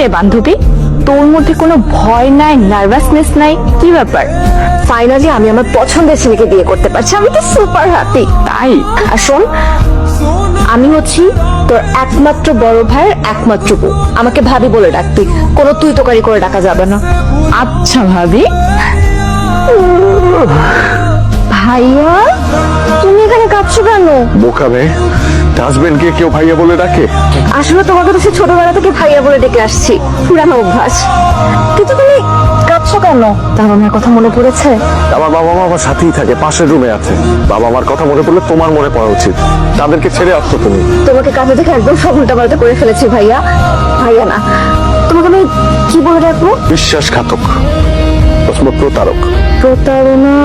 রে বান্ধবী, তোর মধ্যে কোনো ভয় নাই, নার্ভাসনেস নাই, কি ব্যাপার? ফাইনালি আমি আমার পছন্দের ছেলেকে বিয়ে করতে পারছি, আমি তো সুপার হ্যাপি। তাই? আর শোন, আমি হচ্ছি তোর একমাত্র বড় ভাইয়ের একমাত্র বউ। আমাকে ভাবি বলে ডাকবি, কোনো তুই তোকারি করে ডাকা যাবে না। আচ্ছা ভাবি। ভাইয়া, তুমি এখানে কাঁদছো কেন? বোকা মেয়ে, হাজবেন্ডকে কেউ ভাইয়া বলে ডাকে? আসলে তোমাকে তো সে ছোটবেলা থেকে ভাইয়া বলে ডেকে আসছি, পুরানো অভ্যাস। কিন্তু তুমি কাঁদছো কেন? তার আমার কথা মনে পড়েছে? আমার বাবা মা আমার সাথেই থাকে, পাশের রুমে আছে। বাবা মার কথা মনে পড়লে তোমার মনে পড়া উচিত। তাদেরকে ছেড়ে আসছো তুমি। তোমাকে কাঁদতে দেখে একদম সব উল্টাপাল্টা করে ফেলেছি ভাইয়া। ভাইয়া না, তোমাকে আমি কি বলে ডাকবো? বিশ্বাসঘাতক, প্রতারক। প্রতারণা?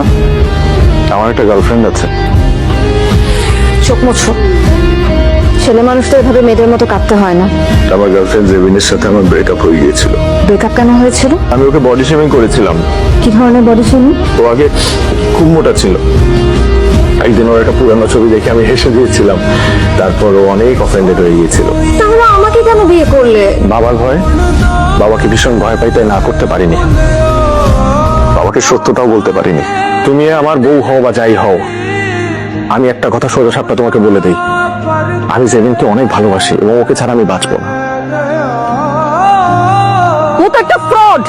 আমার একটা গার্লফ্রেন্ড আছে। চোখ মুছো। ছেলে মানুষ তো এভাবে মেয়েদের মতো কাঁদতে হয় না। আমার গার্লফ্রেন্ড জেবিনের সাথে আমার ব্রেকআপ হয়ে গিয়েছিল। ব্রেকআপ কেন হয়েছিল? আমি ওকে বডি শেমিং করেছিলাম। কি ধরনের বডি শেমিং? ও আগে খুব মোটা ছিল। একদিন ওর একটা পুরানো ছবি দেখে আমি হেসে দিয়েছিলাম। তারপর ও অনেক অফেন্ডেড হয়ে গিয়েছিল। তাহলে আমাকে কেন বিয়ে করলে? বাবার ভয়। বাবাকে ভীষণ ভয় পাই, তাই না করতে পারিনি। বাবাকে সত্যটাও বলতে পারিনি। তুমি আমার বউ হও বা যাই হও, আমি একটা কথা সোজা সাপটা তোমাকে বলে দেই, আমি জেবিনকে অনেক ভালোবাসি এবং ওকে ছাড়া আমি বাঁচবো না। ও তো একটা ফ্রড।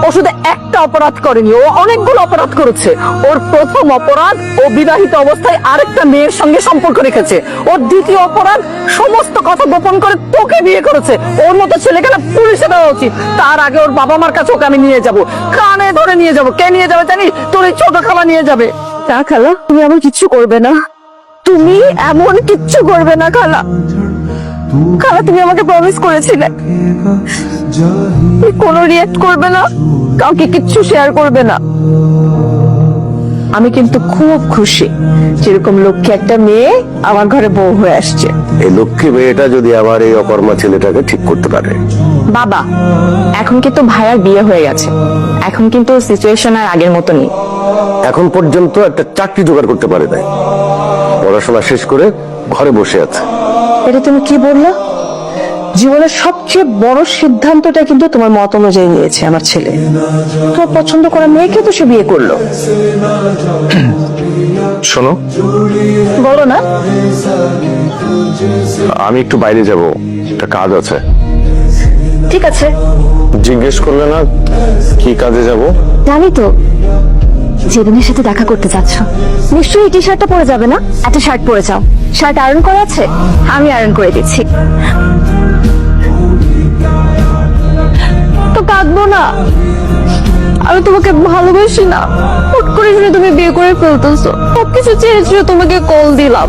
ও শুধু একটা অপরাধ করেনি, ও অনেকগুলো অপরাধ করেছে। ওর প্রথম অপরাধ, ও বিবাহিত অবস্থায় আরেকটা মেয়ের সঙ্গে সম্পর্ক রেখেছে। ওর দ্বিতীয় অপরাধ, সমস্ত কথা গোপন করে তোকে বিয়ে করেছে। ওর মতো ছেলেকে না পুলিশে দেওয়া উচিত। তার আগে ওর বাবা মার কাছে ওকে আমি নিয়ে যাব, কানে ধরে নিয়ে যাব। কে নিয়ে যাবে জানিস? তোর এই ছোট খালা নিয়ে যাবে। না খালা, তুমি এমন কিচ্ছু করবে না। তুমি এমন কিচ্ছু করবে না খালা। খালা, তুমি আমাকে প্রমিস করেছিলে তুমি কোনো রিয়েক্ট করবে না, কাউকে কিচ্ছু শেয়ার করবে না। আমি কিন্তু খুব খুশি যেরকম লক্ষ্যে একটা মেয়ে আমার ঘরে বউ হয়ে আসছে। এই লক্ষ্মী মেয়েটা যদি আবার এই অকর্মা ছেলেটাকে ঠিক করতে পারে। বাবা, এখন কিন্তু ভাইয়ার বিয়ে হয়ে গেছে, এখন কিন্তু সিচুয়েশন আর আগের মতো নেই। এখন পর্যন্ত একটা চাকরি জোগাড় করতে পারে নাই, পড়াশোনা শেষ করে ঘরে বসে আছে। এটা তুমি কি বললা? জীবনের সবচেয়ে বড় সিদ্ধান্তটা কিন্তু তোমার মত অনুযায়ী নিয়েছে আমার ছেলে। তোমার পছন্দ করা মেয়েকে তো সে বিয়ে করলো। শোনো, বলো না। আমি একটু বাইরে যাব, একটা কাজ আছে। ঠিক আছে। জিজ্ঞেস করলে না কি কাজে যাব? জানি তো, জেবিনের সাথে দেখা করতে যাচ্ছ। নিশ্চয়ই এই টি শার্টটা পরে যাবে না? একটা শার্ট পরে যাও। শার্ট আয়রন করা আছে? আমি আয়রন করে দিচ্ছি। তো কাঁদবো না, আমি তোমাকে ভালোবাসি না। হুট করে শুনে তুমি বিয়ে করে ফেলতেছো। সবকিছু ছেড়ে ছুড়ে তোমাকে কল দিলাম,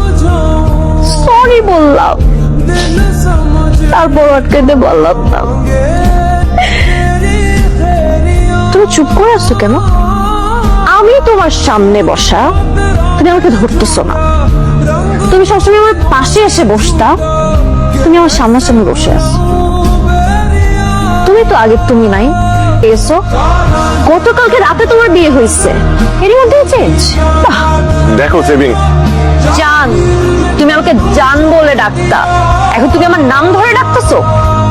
সরি বললাম, তারপর আটকাতে পারলাম না। তুমি চুপ করে আসছো কেন? আমি তোমার সামনে বসা, তুমি আমাকে ধরতেছো না। তুমি সবসময় আমার পাশে এসে বসতা, তুমি আমার সামনাসামনি বসে আছো। তুমি তো আগে তুমি নাই, এসো। গতকালকে রাতে তোমার বিয়ে হয়েছে, এর মধ্যে চেঞ্জ। দেখো জেবিন, জান, তুমি আমাকে জান বলে ডাকতা, এখন তুমি আমার নাম ধরে ডাকতেছো।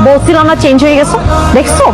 বলছিলাম না চেঞ্জ হয়ে গেছো, দেখছো?